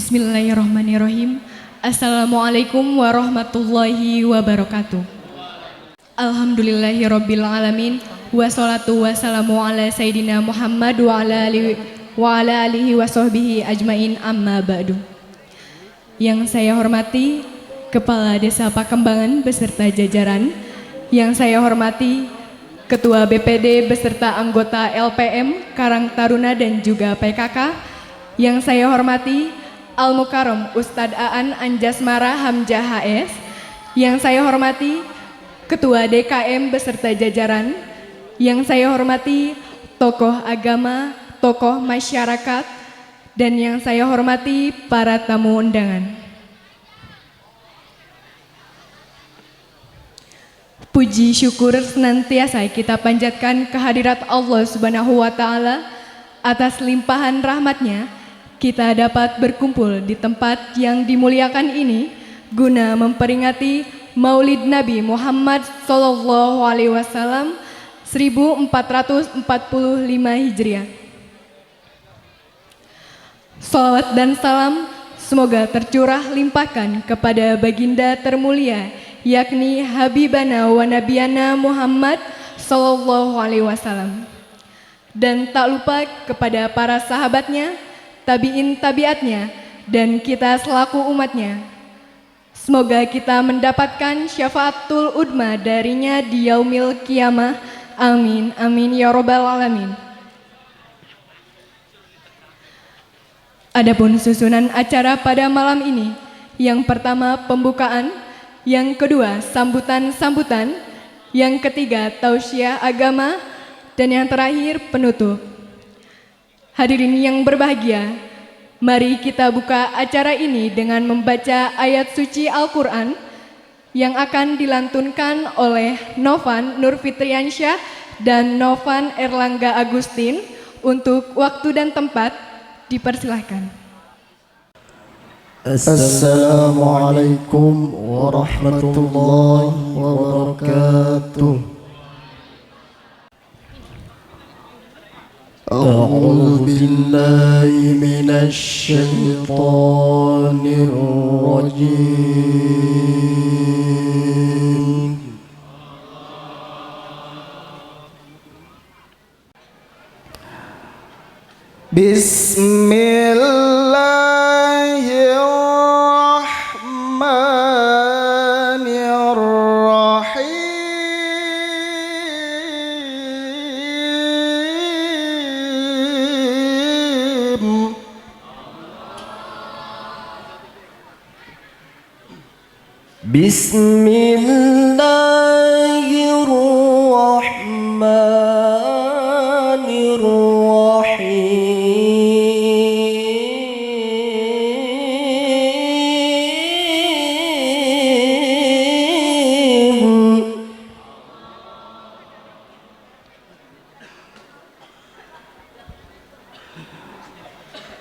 Bismillahirrahmanirrahim. Assalamualaikum warahmatullahi wabarakatuh. Alhamdulillahirabbil alamin. Wassalatu wassalamu ala sayyidina Muhammad wa ala alihi wa sahbihi ajmain, amma ba'du. Yang saya hormati Kepala Desa Pakembangan beserta jajaran, yang saya hormati Ketua BPD beserta anggota LPM, Karang Taruna dan juga PKK, yang saya hormati Al-Mukarram Ustadz Aan Anjasmara Hamzah HS, yang saya hormati Ketua DKM beserta jajaran, yang saya hormati tokoh agama, tokoh masyarakat, dan yang saya hormati para tamu undangan. Puji syukur senantiasa kita panjatkan kehadirat Allah Subhanahu wa Ta'ala atas limpahan rahmatnya. Kita dapat berkumpul di tempat yang dimuliakan ini guna memperingati Maulid Nabi Muhammad Sallallahu Alaihi Wasallam 1445 Hijriah. Salawat dan salam semoga tercurah limpahkan kepada baginda termulia, yakni Habibana wa Nabiyana Muhammad Sallallahu Alaihi Wasallam, dan tak lupa kepada para sahabatnya, tabi'in tabiatnya, dan kita selaku umatnya. Semoga kita mendapatkan syafaatul udma darinya di yaumil qiyamah. Amin, amin ya robbal alamin. Adapun susunan acara pada malam ini, yang pertama pembukaan, yang kedua sambutan-sambutan, yang ketiga tausiah agama, dan yang terakhir penutup. Hadirin yang berbahagia, mari kita buka acara ini dengan membaca ayat suci Al-Quran yang akan dilantunkan oleh Novan Nurfitriansyah dan Novan Erlangga Agustin. Untuk waktu dan tempat dipersilahkan. Assalamualaikum warahmatullahi wabarakatuh. أعوذ بالله من الشيطان الرجيم. بسم الله الرحمن الرحيم. بسم الله الرحمن الرحيم.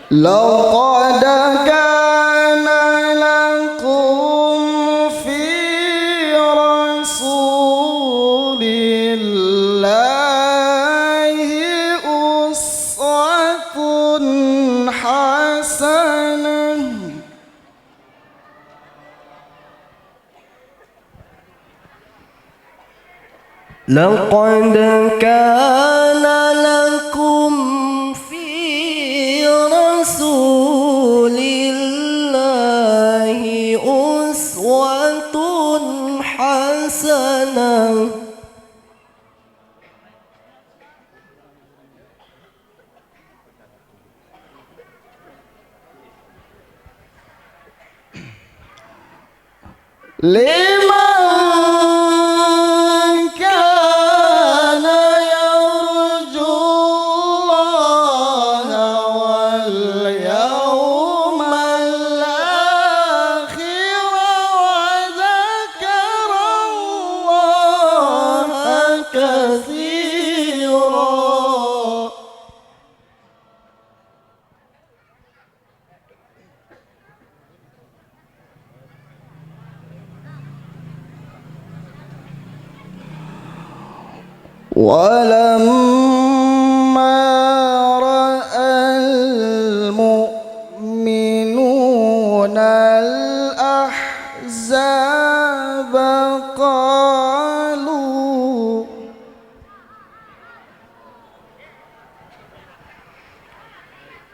لقد كان لكم في رسول الله أسوة حسنة. لقد كان لكم في رسول الله أسوة حسنة. لمن كان يرجو الله واليوم الآخر وذكر الله كثيرا. ولما رأى المؤمنون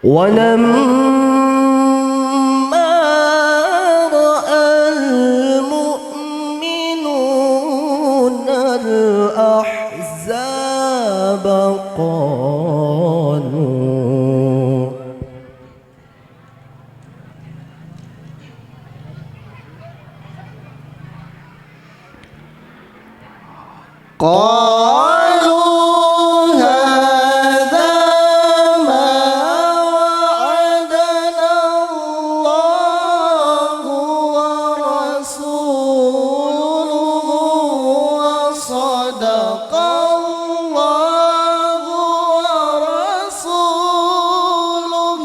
ولما رأى المؤمنون الأحزاب قالوا هذا ما وعدنا الله ورسوله وصدق الله ورسوله.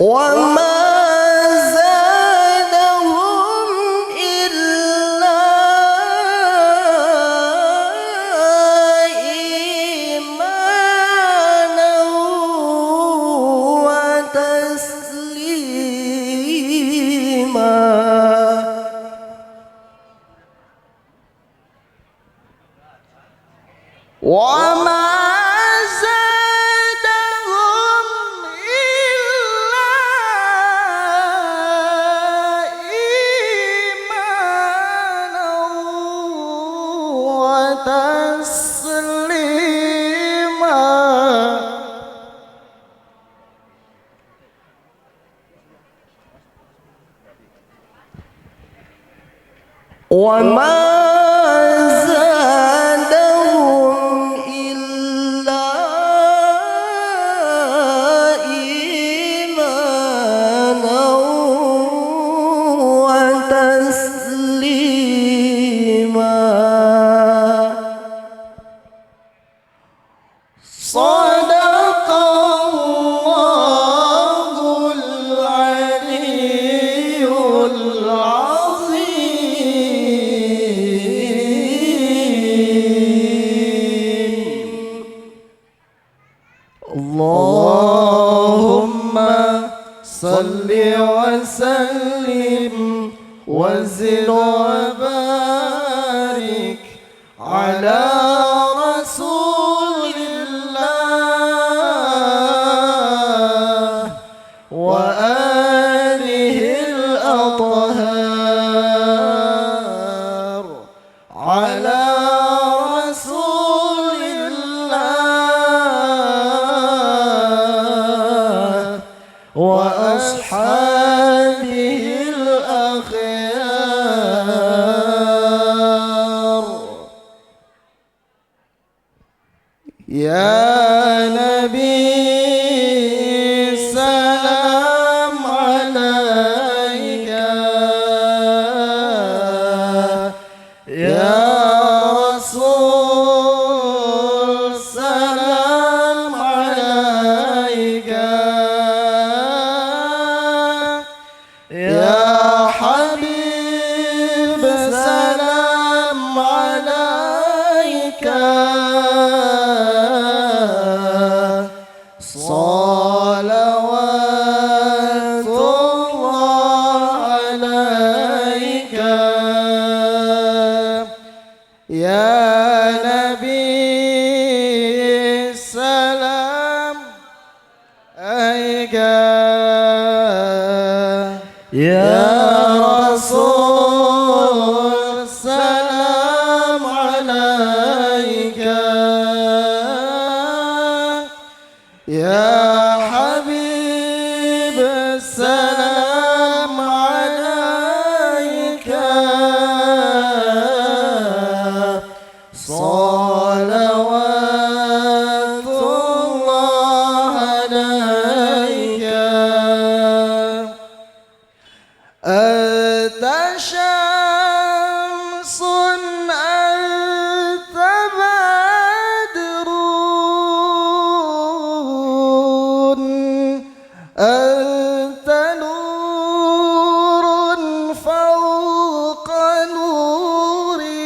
وما زادهم إلا إيمانا وتسليما. وما زادهم إلا إيمانا وتسليما. وما زادهم إلا إيمانا وتسليما. صدق الله العلي العظيم. اللهم صل وسلم وزد وبارك على رسول الله وآله الأطهار على رسول الله وأصحابه الأخيار. يا نبي سلام عليك، يا رسول سلام عليك، يا حبيب سلام عليك. صلوات الله عليك يا نبي سلام عليك، يا رسول سلام عليك، يا حبيب سلام عليك. صلوات الله عليك. أنت شمس أنت بدر أنت نور فوق نوري.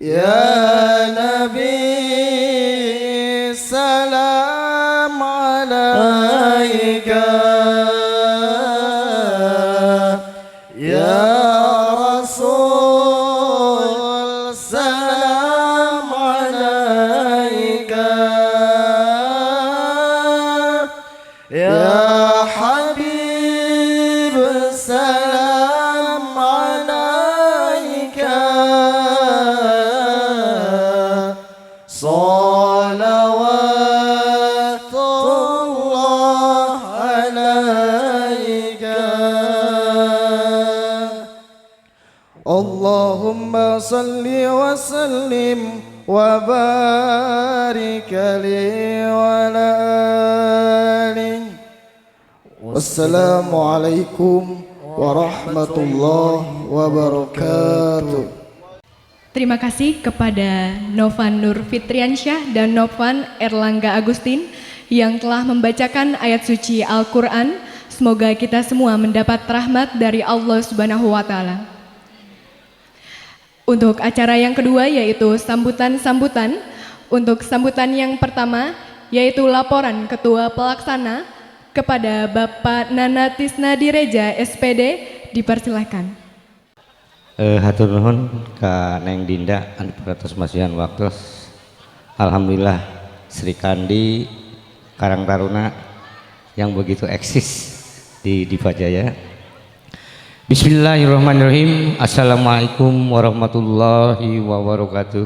Ya Nabi salam alaika Ya Rasul salam alaika Ya Habib salam alaika Salawatullah alaika Allahumma salli wa sallim wa barik alaihi wa ala alihi Wassalamualaikum warahmatullahi wabarakatuh. Terima kasih kepada Novan Nur Fitriansyah dan Novan Erlangga Agustin yang telah membacakan ayat suci Al-Quran. Semoga kita semua mendapat rahmat dari Allah Subhanahu wa Ta'ala. Untuk acara yang kedua yaitu sambutan-sambutan. Untuk sambutan yang pertama yaitu laporan Ketua Pelaksana kepada Bapak Nana Tisna Direja SPD, dipersilahkan. Hatur nuhun ka Neng Dinda anu peratos masihan waktos. Alhamdulillah Sri Kandi Karang Taruna yang begitu eksis di Dipajaya. Bismillahirrahmanirrahim. Assalamualaikum warahmatullahi wabarakatuh.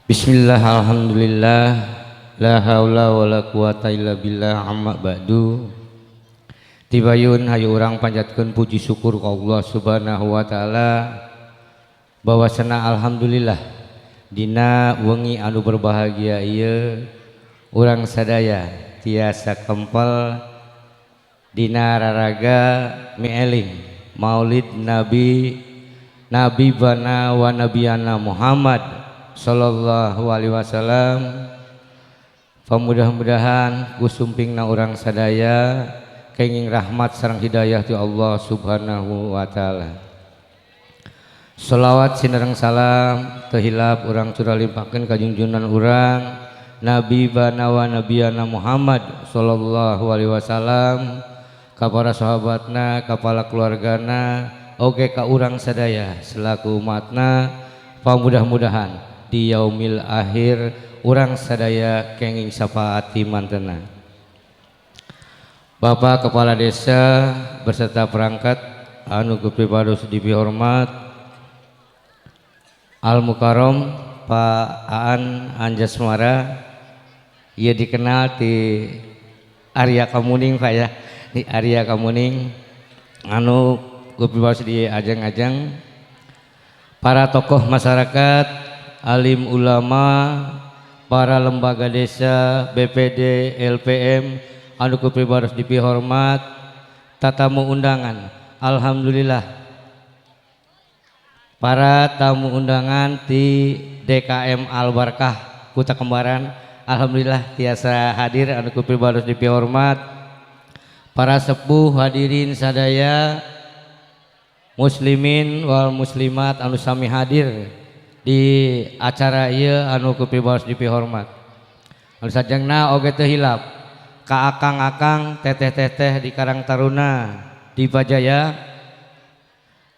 Bismillah, alhamdulillah, la haula wala quwata illa billah, amma ba'du. Tibayun hayu urang panjatkeun puji syukur ka Allah Subhanahu wa taala bahwasana alhamdulillah dina wengi anu berbahagia ieu urang sadaya tiasa kempel dina raraga mieling Maulid Nabi bana wa nabiyana Muhammad sallallahu alaihi wasallam. Pamudah-mudahan kusumpingna urang sadaya kenging rahmat sareng hidayah ti Allah Subhanahu wa taala. Shalawat sinareng salam teu hilap urang curah limpahkeun ka junjungan urang Nabi bana wa nabiyana Muhammad sallallahu alaihi wasallam, ka para sahabatna, ka para keluargana, oge ka urang sadaya selaku umatna. Pamudah-mudahan di yaumil akhir urang sadaya kenging syafaati mantena. Bapak Kepala Desa beserta perangkat anu kepribados dipihormat Al Mukarrom Pak Aan Anjasmara, ia dikenal di Arya Kamuning Pak ya, di Arya Kamuning anu kepribados di ajang-ajang, para tokoh masyarakat, alim ulama, para lembaga desa, BPD, LPM anu kepribados dipihormat, tatamu undangan. Alhamdulillah para tamu undangan di DKM Al Barkah Kuta Kembaran, alhamdulillah tiasa hadir anu kepribados dipihormat. Para sepuh hadirin sadaya, muslimin wal muslimat anu sami hadir di acara ieu anu kepribados dipihormat. Anu sajengna oge teu hilap ka akang-akang teteh-teteh di Karang Taruna di Pajaya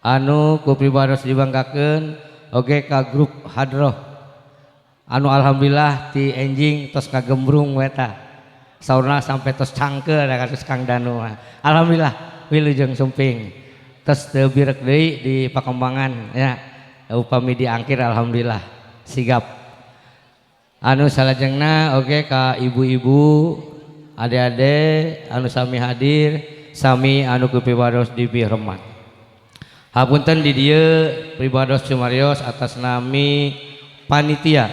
anu kupribados dibanggakeun, oge ka grup Hadroh anu alhamdulillah ti enjing tos kagembrung weta saurna sampai tos cangkeul da kasus Kang Danu. Alhamdulillah wilujeng sumping tos teu birek deui di Pakembangan ya, upami diangkir alhamdulillah sigap. Anu salajengna oge ka ibu-ibu, ade-ade anu sami hadir, sami anu kepribados dipihormat. Hapunten di dieu pribados sumarios atas nami panitia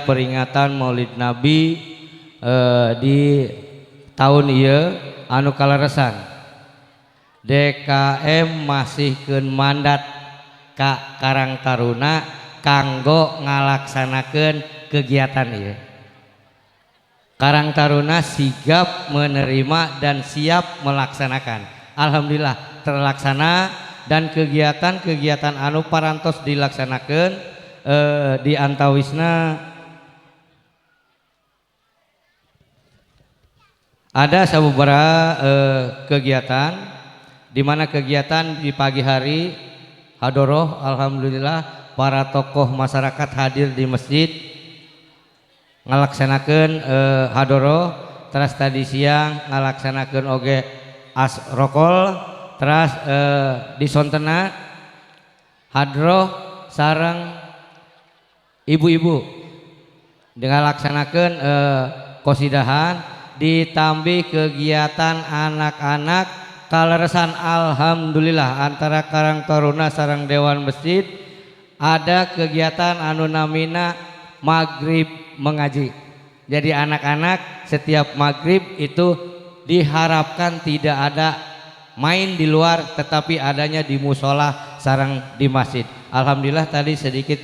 peringatan Maulid Nabi di tahun ieu anu kalaresan. DKM masihkeun mandat ka Karang Taruna kanggo ngalaksanakeun kegiatan ieu. Karang Taruna sigap menerima dan siap melaksanakan. Alhamdulillah terlaksana dan kegiatan-kegiatan anu parantos dilaksanakan di antawisna ada sabubaraha kegiatan, di mana kegiatan di pagi hari hadoroh, alhamdulillah para tokoh masyarakat hadir di masjid ngalaksanakeun hadoroh. Teras tadi siang ngalaksanakeun oge asrokol, teras di Sontena hadroh sareng ibu-ibu dengan laksanakeun qosidahan, ditambih kegiatan anak-anak kaleresan alhamdulillah antara Karang Taruna sareng Dewan Masjid ada kegiatan anu namina maghrib mengaji. Jadi anak-anak setiap maghrib itu diharapkan tidak ada main di luar, tetapi adanya di musola sareng di masjid. Alhamdulillah tadi sedikit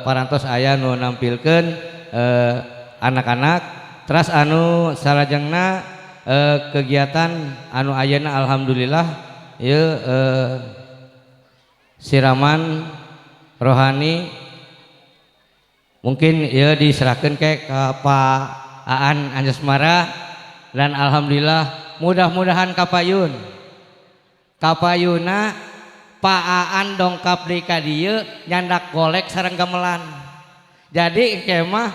parantos aya nu nampilkeun anak-anak. Terus anu salajengna kegiatan anu ayeuna alhamdulillah ieu siraman rohani mungkin ya diserahkan ke Pak Aan Anjasmara, dan alhamdulillah mudah-mudahan kapayuna Pak Aan dongkap di ka dieu nyandak golek sareng gamelan. Jadi kemah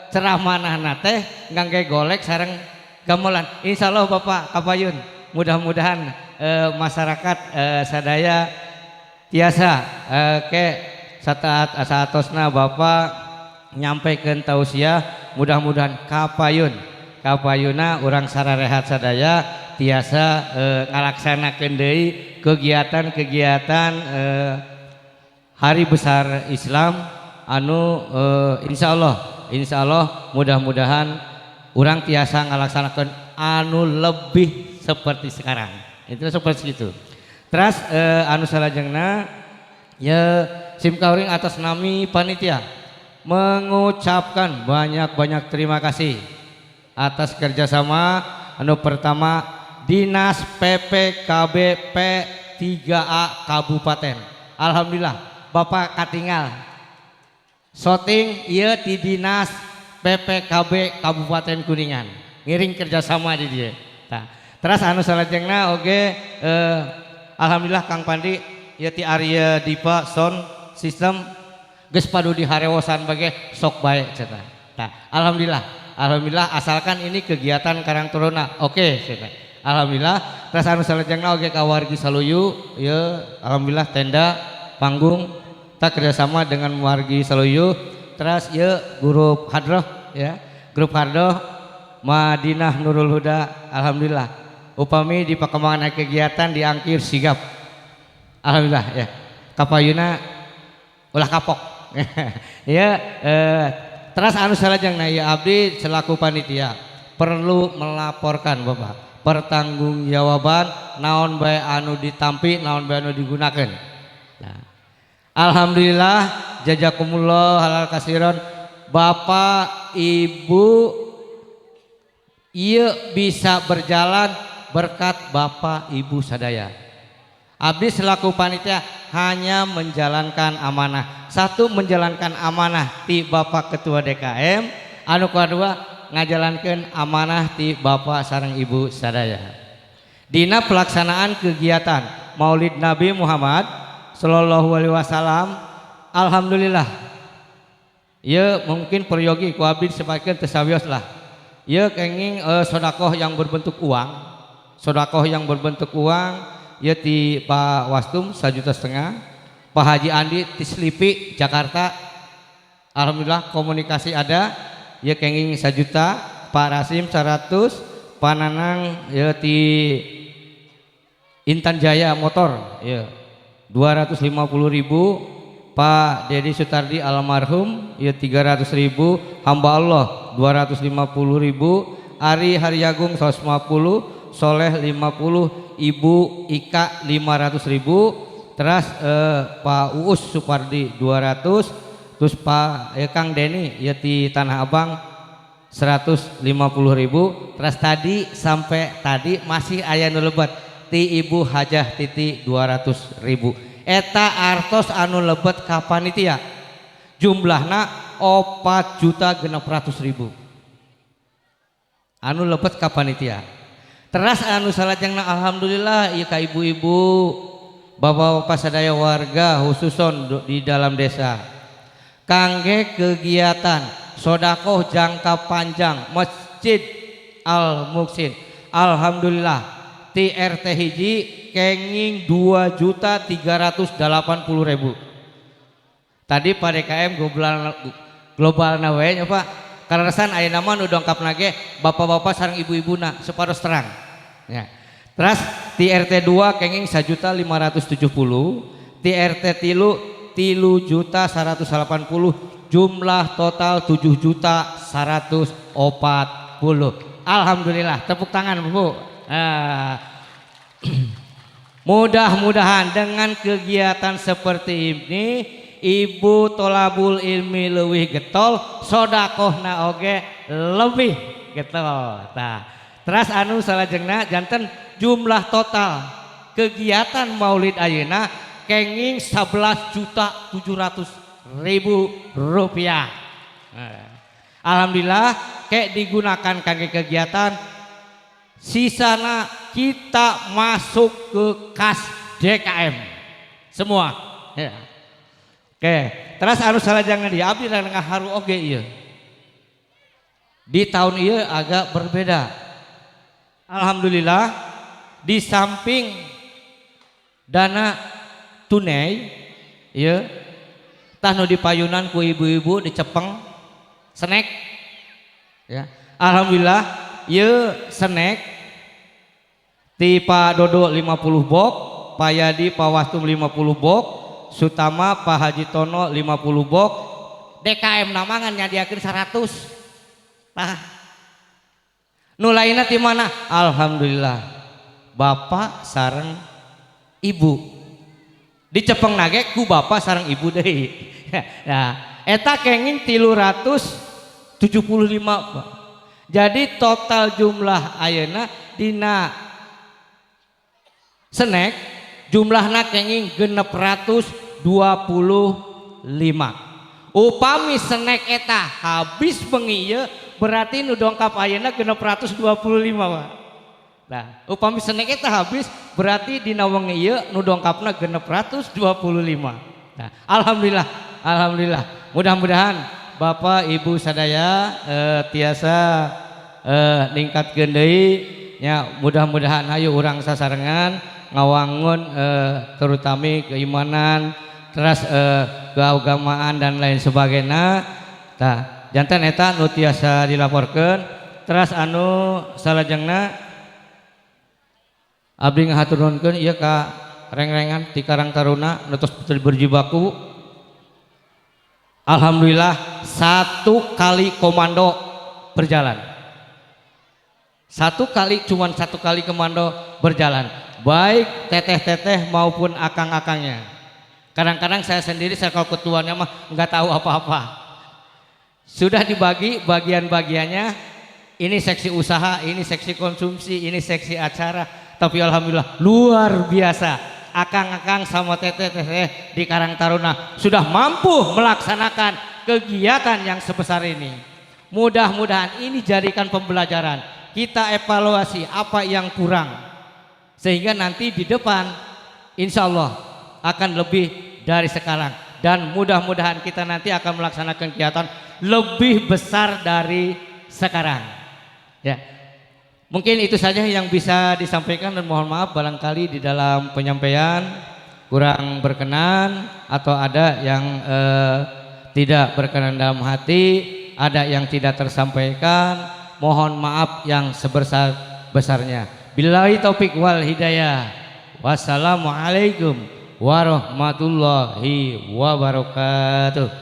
ceramahna teh ngangge golek sareng gamelan. Insyaallah Bapak kapayun, mudah-mudahan masyarakat sadaya tiasa ke saatosna Bapak nyampaikan tausiah, mudah-mudahan kapayuna urang sararehat sadaya tiasa ngalaksanakeun deui kegiatan-kegiatan hari besar Islam anu insyaallah mudah-mudahan urang tiasa ngalaksanakeun anu lebih seperti sekarang. Itu seperti itu. Terus anu salajengna ya simkuring atas nami panitia mengucapkan banyak-banyak terima kasih atas kerjasama anu pertama Dinas PPKB P3A Kabupaten. Alhamdulillah Bapak katingal shooting ieu di Dinas PPKB Kabupaten Kuningan ngiring kerjasama di dia. Nah, terus anu salajengna oge alhamdulillah Kang Pandi ieu ti Arya Dipa Sound sistem geus padu diharewosan bage sok bae cenah. Nah, alhamdulillah asalkan ini kegiatan Karang Taruna oke cenah. Alhamdulillah. Terus anu salajengna oge ka wargi Saluyu ieu alhamdulillah tenda panggung tak kerjasama dengan wargi Saluyu. Terus ieu grup hadroh ya, grup hadroh Madinah Nurul Huda alhamdulillah. Upami di perkembangan kegiatan diangkir sigap. Alhamdulillah ya. Kapayuna ulah kapok. Ya terus anu salajengna ya abdi selaku panitia perlu melaporkan Bapak pertanggungjawaban naon bae anu ditampi naon bae anu digunakeun. Nah, alhamdulillah jazakumullah halal kasiron Bapak Ibu ieu bisa berjalan berkat Bapak Ibu sadaya. Abdi selaku panitia hanya menjalankan amanah. Satu, menjalankan amanah ti Bapak Ketua DKM, anu kedua ngajalankeun amanah ti Bapak sareng Ibu sadaya. Dina pelaksanaan kegiatan Maulid Nabi Muhammad sallallahu alaihi wasallam alhamdulillah. Ieu mungkin peryogi ku abdi sampaikeun teu sawios lah. Ieu kenging sedekah yang berbentuk uang. Sedekah yang berbentuk uang ya ti Pak Wastum 1,5 juta, Pak Haji Andi ti Slipi Jakarta alhamdulillah komunikasi ada ya kenging 1 juta, Pak Rasim 100, Pak Nanang ya ti Intan Jaya Motor ya 250.000, Pak Dedi Sutardi almarhum ya 300.000, hamba Allah 250.000, Ari Haryagung 150, Soleh 50, Ibu Ika 500.000, terus Pak Uus Supardi 200, terus Pak Kang Deni ya di Tanah Abang 150.000. Terus tadi sampai tadi masih aya nu lebat ti Ibu Hajah Titi 200.000. Eta artos anu lebet ka panitia jumlahna 4.600.000 anu lebet ka panitia. Teras anu salajengna alhamdulillah ieu ka ibu-ibu bapak-bapak sadaya warga khususon di dalam desa kangge kegiatan sodakoh jangka panjang Masjid Al Muhsin. Alhamdulillah ti RT hiji kenging 2.380.000. Tadi Pak DKM global nawe nya Pak karasan aya nama nu dongkapna ge bapak-bapak sareng ibu-ibuna separos terang ya. Terus ti RT 2 kenging 1.570.000, ti RT 3 3.180.000, jumlah total 7.140.000. Alhamdulillah, tepuk tangan Bu. Mudah-mudahan dengan kegiatan seperti ini Ibu tolabul ilmi leuwih getol, sodakohna oge lebih getol. Nah, terus anu salajengna janten jumlah total kegiatan Maulid ayeuna kenging 11.700.000 rupiah. Alhamdulillah kayak digunakan kangge kegiatan sisana kita masuk ke kas DKM semua ya. Oke, terus anu salajengna di abdi ngaharu oge ieu. Di tahun ieu agak berbeda. Alhamdulillah di samping dana tunai ya tah nu dipayunan ku ibu-ibu di Cepeng snack ya. Alhamdulillah ieu snack ti Pak Dodo 50 box, Pak Yadi Pak Wastum 50 box, Sutama Pak Haji Tono 50 box, DKM namangan nyadiakeun 100. Nah, nu lainna ti mana? Alhamdulillah bapak sareng ibu di Cepeng nage ku bapak sareng ibu deui. Ya, eta kenging 375 Pak. Jadi total jumlah ayeuna dina snack jumlahna kenging 625. Upami snack eta habis bengi ieu berarti nu dongkap ayeuna 625 Pak. Nah, upami snack eta habis berarti dina wengi ieu nu dongkapna 625. Nah, alhamdulillah, alhamdulillah. Mudah-mudahan Bapak Ibu sadaya tiasa ningkatkeun deui nya, mudah-mudahan hayu urang sasarengan ngawangun terutama keimanan terus keagamaan dan lain sebagainya. Tah janten eta nu tiasa dilaporkeun. Terus anu salajengna abdi ngahaturkeun ieu ka reng-rengan ti Karang Taruna nu tos berjibaku. Alhamdulillah 1 kali komando berjalan. 1 kali komando berjalan. Baik teteh-teteh maupun akang-akangnya. Kadang-kadang saya sendiri saya kalau ketuanya mah nggak tahu apa-apa. Sudah dibagi bagian-bagiannya. Ini seksi usaha, ini seksi konsumsi, ini seksi acara. Tapi alhamdulillah luar biasa. Akang-akang sama teteh-teteh di Karang Taruna sudah mampu melaksanakan kegiatan yang sebesar ini. Mudah-mudahan ini jadikan pembelajaran. Kita evaluasi apa yang kurang. Sehingga nanti di depan insya Allah akan lebih dari sekarang. Dan mudah-mudahan kita nanti akan melaksanakan kegiatan lebih besar dari sekarang. Ya. Mungkin itu saja yang bisa disampaikan dan mohon maaf barangkali di dalam penyampaian kurang berkenan atau ada yang tidak berkenan dalam hati, ada yang tidak tersampaikan, mohon maaf yang sebesar-besarnya. Billahi taufik wal hidayah. Wassalamualaikum warahmatullahi wabarakatuh.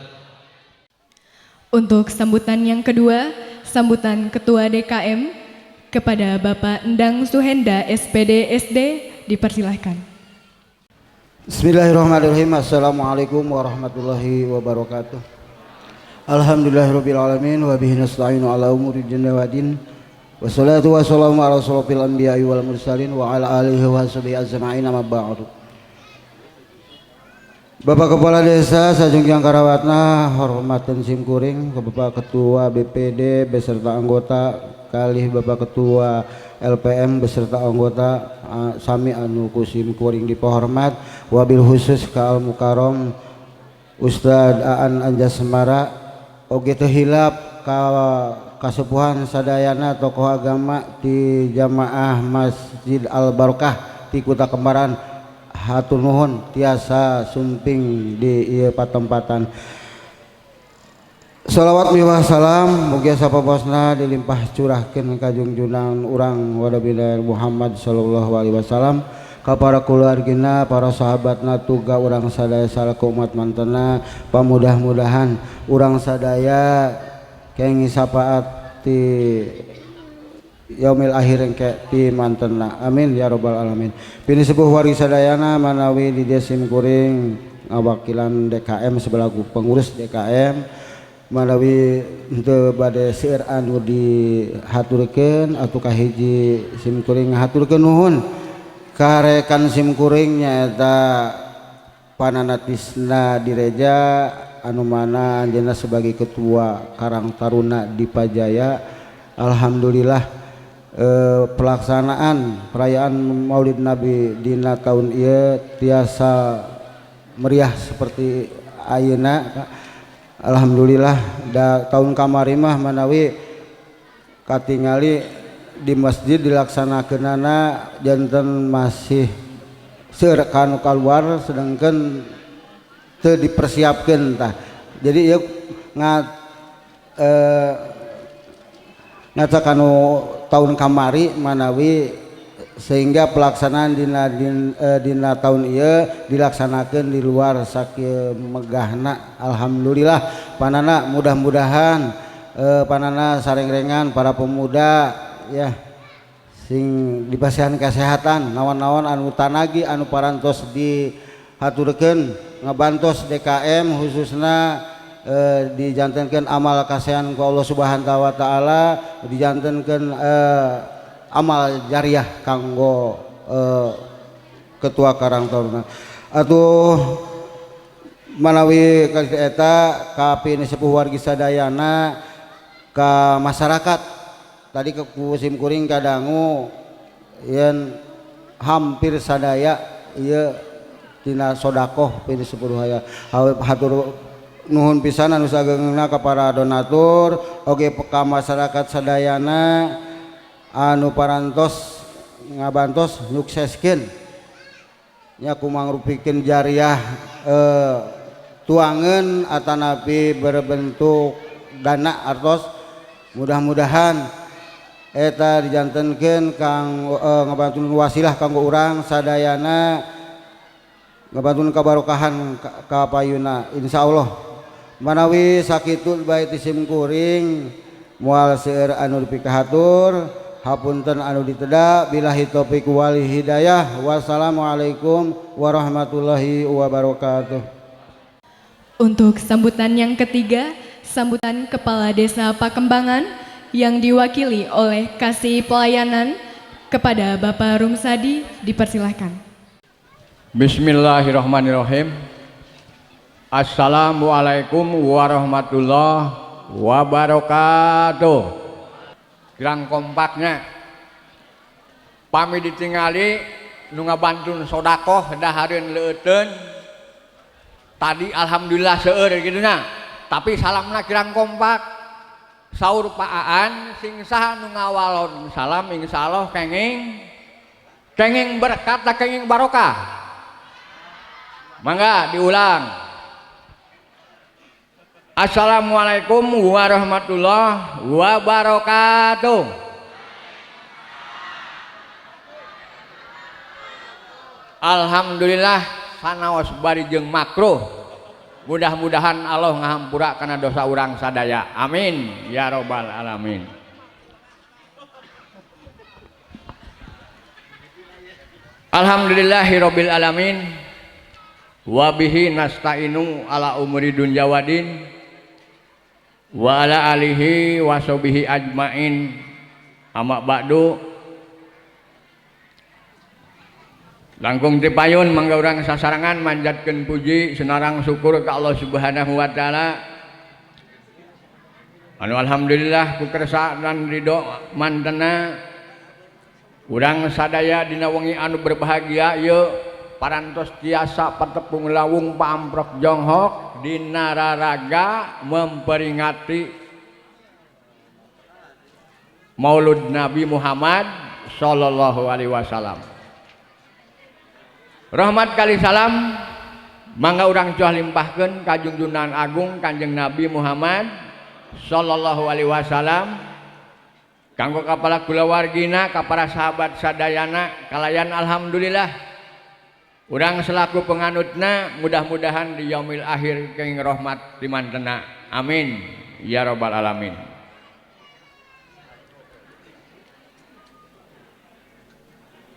Untuk sambutan yang kedua, sambutan Ketua DKM kepada Bapak Endang Suhenda SPD SD dipersilahkan. Bismillahirrahmanirrahim. Assalamualaikum warahmatullahi wabarakatuh. Alhamdulillahirabbil alamin wa bihi nasta'inu ala umuri dunya waddin Wassalatu wassalamu ala asyrofil anbiya'i wal mursalin wa ala alihi wa sahbihi ajma'in amma ba'du. Bapak Kepala Desa Sajungjang Karawatna, hormatin simkuring ke Bapak Ketua BPD beserta anggota, kalih Bapak Ketua LPM beserta anggota, sami anu ku simkuring dipahormat, wabil khusus ka Al Mukarrom Ustad Aan Anjas Semara, oge teu hilap ka kasepuhan sadayana tokoh agama di Jamaah Masjid Al Barokah ti Kuta Kembaran. Hatur nuhun tiasa sumping di ieu patempatan. Salawat miwah salam mugia sapaposna dilimpah curahkeun ka junjungan urang wadabina Muhammad sallallahu alaihi wasallam, ka para keluargina, para sahabatna, tuga urang sadaya salaku umat mantena. Pamudah-mudahan urang sadaya kenging sapaat ti yaumil akhir engke ti mantenna, amin ya rabbal alamin. Pini sepuh wari sadayana manawi di desim kuring ngawakilan DKM sebelaku pengurus DKM, manawi henteu bade seueur anu dihaturkeun atuh kahiji sim kuring ngahaturkeun nuhun karekan sim kuring nyaeta pananatisna di reja anu mana anjeunna sebagai ketua Karang Taruna di Pajaya. Alhamdulillah pelaksanaan perayaan Maulid Nabi dina tahun ieu tiasa meriah seperti ayeuna. Alhamdulillah da tahun kamari mah manawi katingali di masjid dilaksanakeunana janten masih seueur kanu kaluar sedangkan teu dipersiapkeun tah. Jadi ieu ngaca kanu tahun kamari manawi sehingga pelaksanaan dina tahun ieu dilaksanakeun di luar sakieu megahna. Alhamdulillah panana mudah-mudahan panana sareng-rengan para pemuda ya sing dipasihan kesehatan naon-naon anu tanagi anu parantos dihaturkeun ngabantos DKM khususna dijantenkeun amal kasihan ku Allah Subhanahu wa taala, dijantenkeun amal jariah kanggo ketua Karang Taruna. Atuh manawi eta ka pini sepuh wargi sadayana ka masyarakat tadi ke sim kuring kadangu yen hampir sadaya ieu tina sodakoh pini sepuh haya hatur nuhun pisan anu sageungna ka para donatur oge ka masyarakat sadayana anu parantos ngabantos nyukseskeun nya kumangrupikeun jariah tuangeun atanapi berbentuk dana artos. Mudah-mudahan eta dijantenkeun kang ngabantukeun wasilah kanggo urang sadayana ngabantukeun kabarokahan ka payuna insyaallah. Manawi sakitu bae ti sim kuring moal seueur anu dipikahatur hapunten anu diteda billahi taufik wal hidayah. Wassalamualaikum warahmatullahi wabarakatuh. Untuk sambutan yang ketiga, sambutan Kepala Desa Pakembangan yang diwakili oleh Kasih Pelayanan kepada Bapak Rumsadi dipersilahkan. Bismillahirrahmanirrahim. Assalamualaikum warahmatullahi wabarakatuh. Kirang kompaknya pami ditingali nu ngabantun sodakoh dahareun leuteun tadi alhamdulillah seueur kitu-na, tapi salamna kirang kompak. Saur Pak Aan sing saha nu ngawalon salam insyaallah kenging berkat kenging barokah. Mangga diulang. Assalamualaikum warahmatullahi wabarakatuh. Alhamdulillah sanaos bari jeung makruh. Mudah-mudahan Allah ngahampura kana dosa urang sadaya. Amin ya robbal alamin. Alhamdulillahirabbil alamin. Wa bihi nasta'inu ala umuri dunya wadin wa ala alihi wa sahbihi ajmain Amma ba'du langkung ti payun mangga urang sasarangan manjatkeun puji senarang syukur ka Allah Subhanahu wa taala anu alhamdulillah ku kersa dan ridho mantena urang sadaya dina wengi anu berbahagia ieu parantos tiasa patepung lawung paamprok jonghok dina raraga memperingati Maulud Nabi Muhammad sallallahu alaihi wasallam. Rahmat kali salam mangga urang coah limpahkeun ka junjungan agung Kanjeng Nabi Muhammad sallallahu alaihi wasallam kanggo kapala kulawargina ka para sahabat sadayana kalayan alhamdulillah urang selaku penganutna mudah-mudahan di yaumil akhir kenging rahmat dimantena amin ya rabbal alamin.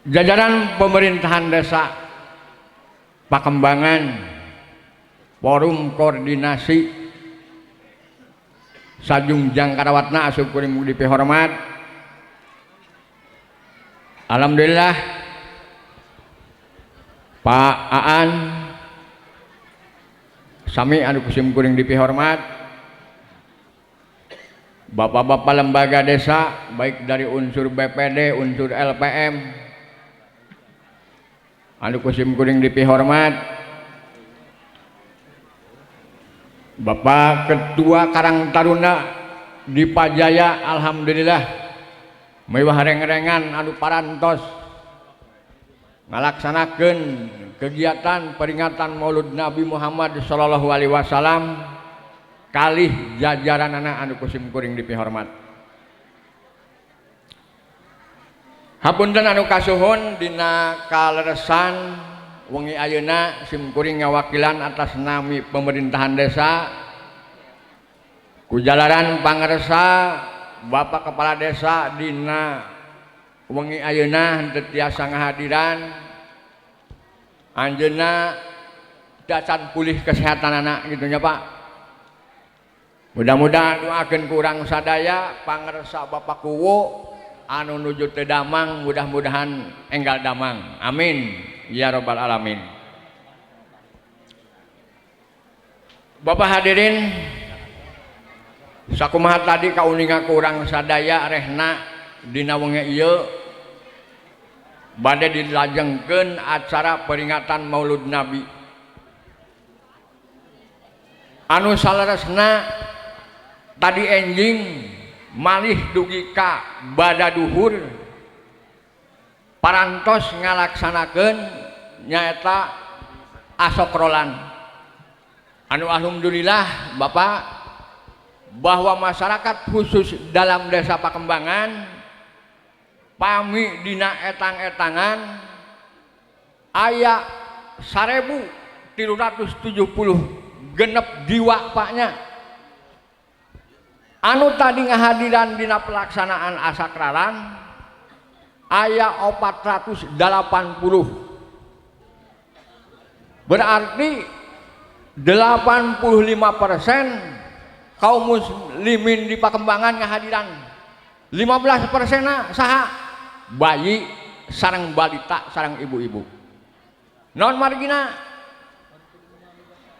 Jajaran pemerintahan desa Pakembangan forum koordinasi sajungjang karawatna asup kuring dipi hormat alhamdulillah Pak Aan sami anu kusim kuring dipi hormat bapak-bapak lembaga desa baik dari unsur BPD unsur LPM anu kusim kuring dipi hormat Bapak Ketua Karang Taruna di Pajaya alhamdulillah mewah reng-rengan anu parantos ngalaksanakeun kegiatan peringatan Maulud Nabi Muhammad sallallahu alaihi wasallam kalih jajaranana anu kusim kuring dipi hormat. Hapunten anu kasuhun dina kaleresan wengi ayeuna sim kuring ngawakilan atas nami pemerintahan desa ku jalaran pangaresa Bapak Kepala Desa dina wengi ayeuna henteu tiasa ngahadiran anjeunna dacan pulih kesehatanana gitu nya Pak. Mudah-mudahan doakeun ku urang sadaya pangaresa Bapak Kuwo anu nuju teu damang mudah-mudahan enggal damang amin ya rabbal alamin. Bapak hadirin sakumaha tadi kauninga ku urang sadaya rehna dina wengi ieu bade dilajengkeun acara peringatan Maulud Nabi anu salaresna tadi enjing malih dugi ka badaduhur parantos ngalaksanakeun nyaeta asokrolan anu alhamdulillah Bapak bahwa masyarakat khusus dalam desa Pakembangan pami dina etang-etangan aya 1370 genep jiwa Paknya anu tadi ngahadiran dina pelaksanaan asakralan aya 480 berarti 85% kaum muslimin di Pakembangan ngahadiran 15% saha bayi sareng balita sareng ibu-ibu non margina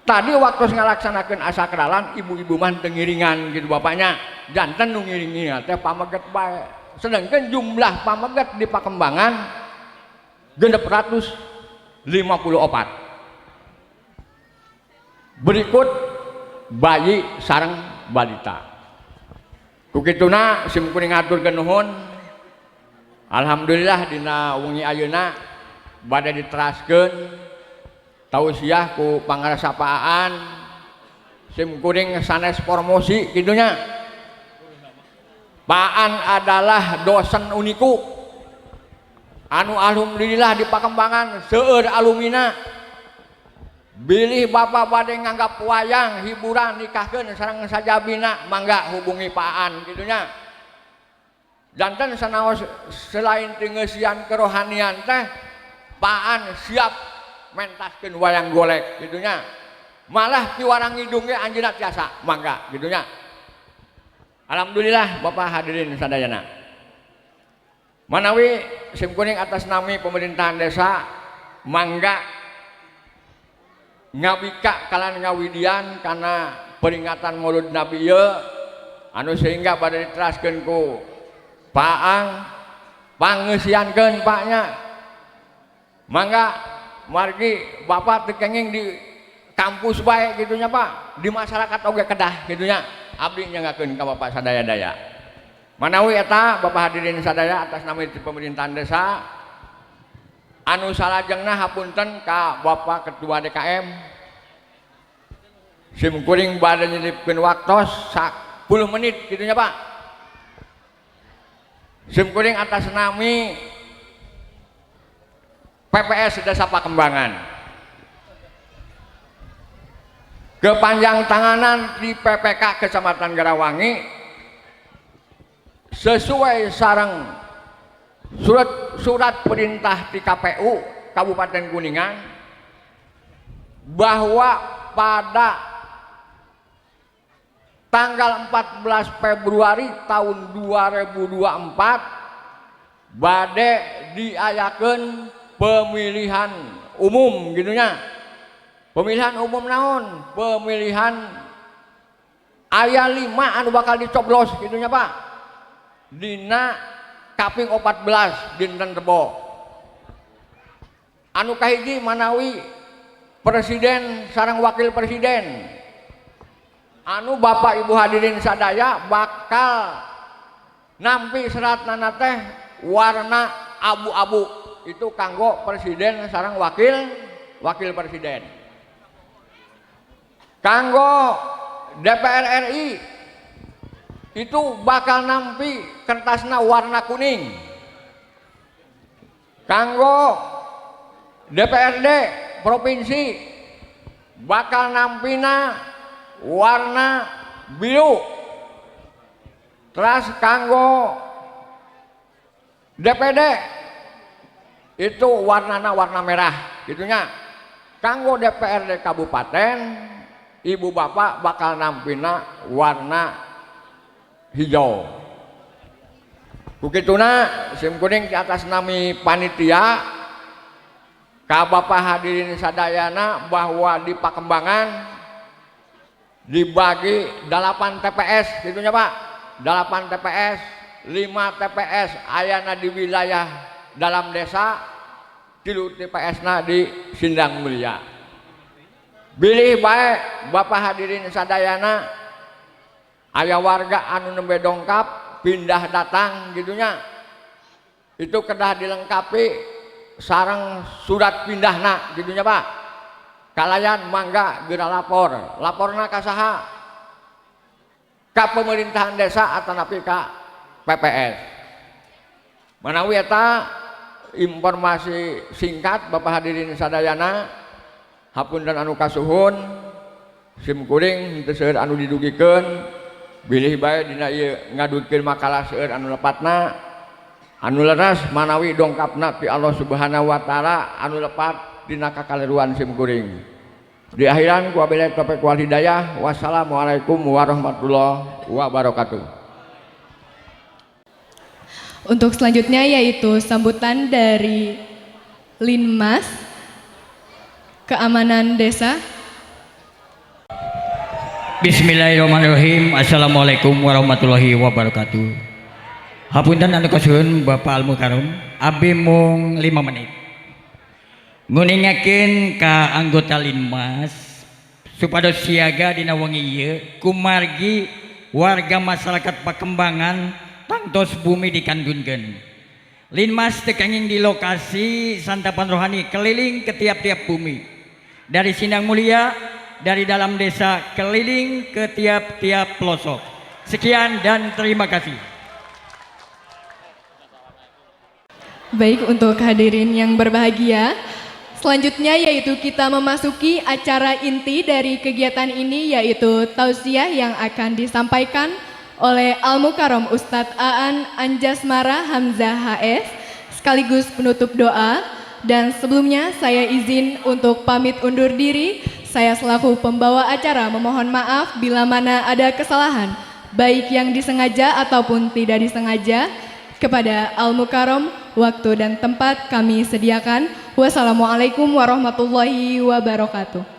tadi waktu ngalaksanakeun asakralan ibu-ibu mah teu ngiringan gitu bapaknya janten nu ngiringi teh pameget bae sedangkan jumlah pameget di Pakembangan 654 berikut bayi sareng balita kukituna sim kuring ngaturkeun nuhun alhamdulillah dina wengi ayeuna bade diteraskeun tausiah ku pangaresa Paan sim kuring sanes promosi kidunya Paan adalah dosen uniku anu alhamdulillah di Pakembangan seueur alumina bilih bapak bade nganggap wayang hiburan nikahkeun sareng sajabina mangga hubungi Paan kidunya janten sanaos selain tingeusian kerohanian teh Paan siap mentaskeun wayang golek gitunya malah ti warang ngidung ge anjeunna tiasa mangga gitunya alhamdulillah Bapak hadirin sadayana Manawi simkuring atas nami pemerintahan desa mangga ngawika kalan ngawidian karena peringatan Maulud Nabi ye anu sehingga pada diteraskeun ku Paang pangeusiankeun Paknya mangga margi Bapak tekenging di kampus baik gitunya Pak di masyarakat oge kedah gitunya abdi nyanggakeun ka Bapak sadaya-daya. Manawi eta Bapak hadirin sadaya atas nama pemerintahan desa anu salajengna hapunten ka Bapak Ketua DKM simkuring bade nyelipkeun waktos 10 menit gitunya Pak. Simkuring atas nami PPS Desa Pakembangan kepanjang tanganan di PPK Kecamatan Garawangi sesuai sareng surat perintah di KPU Kabupaten Kuningan bahwa pada tanggal 14 Februari tahun 2024 bade diayakeun pemilihan umum gitunya. Pemilihan umum naon? Pemilihan aya 5 anu bakal dicoblos gitunya Pak. Dina kaping 14 dinten Rebo. Anu kahiji manawi presiden sareng wakil presiden. Anu Bapak Ibu hadirin sadaya bakal nampi seratna teh warna abu-abu. Itu kanggo presiden sareng wakil presiden. Kanggo DPR RI itu bakal nampi kertasna warna kuning. Kanggo DPRD provinsi bakal nampina warna biru. Terus kanggo DPD itu warnana warna merah gitunya. Kanggo DPRD kabupaten ibu bapak bakal nampina warna hijau. Bukituna simkuring di atas nami panitia ka Bapak hadirin sadayana bahwa di Pakembangan dibagi 8 TPS gitunya Pak. 8 TPS, 5 TPS ayana di wilayah dalam desa, 3 TPS-na di Sindang Mulia. Bilih baik Bapak hadirin sadayana aya warga anu nembe dongkap pindah datang gitunya itu kedah dilengkapi sareng surat pindahna gitunya Pak. Kalayan mangga geura laporna ka saha? Ka pemerintahan desa atanapi ka PPS. Manawi eta informasi singkat Bapak hadirin sadayana hapunten anu kasuhun simkuring teu seueur anu didugikeun bilih bae dina ieu ngadutkeun makalah seueur anu lepatna anu leres manawi dongkapna ti Allah Subhanahu wa taala anu lepat dina kakaleruan simkuring. Di akhiran ku wabillahi taufiq wal hidayah. Wassalamualaikum warahmatullahi wabarakatuh. Untuk selanjutnya yaitu sambutan dari Linmas Keamanan Desa. Bismillahirrahmanirrahim. Assalamualaikum warahmatullahi wabarakatuh. Hapunten anu kasuhun Bapak Al-Mukarram, abdi mung 5 menit. Nguningakeun ka anggota Linmas supados siaga dina wengi ieu kumargi warga masyarakat Pakembangan tangtos bumi dikandunkeun. Linmas teu kenging di lokasi santapan rohani keliling ke tiap-tiap bumi. Dari Sindang Mulia, dari dalam desa keliling ke tiap-tiap pelosok. Sekian dan terima kasih. Baik, untuk hadirin yang berbahagia, selanjutnya yaitu kita memasuki acara inti dari kegiatan ini yaitu tausiah yang akan disampaikan oleh Al-Mukarram Ustadz Aan Anjasmara Hamzah HS sekaligus penutup doa. Dan sebelumnya saya izin untuk pamit undur diri. Saya selaku pembawa acara memohon maaf bila mana ada kesalahan baik yang disengaja ataupun tidak disengaja. Kepada Al Mukarram, waktu dan tempat kami sediakan. Wassalamualaikum warahmatullahi wabarakatuh.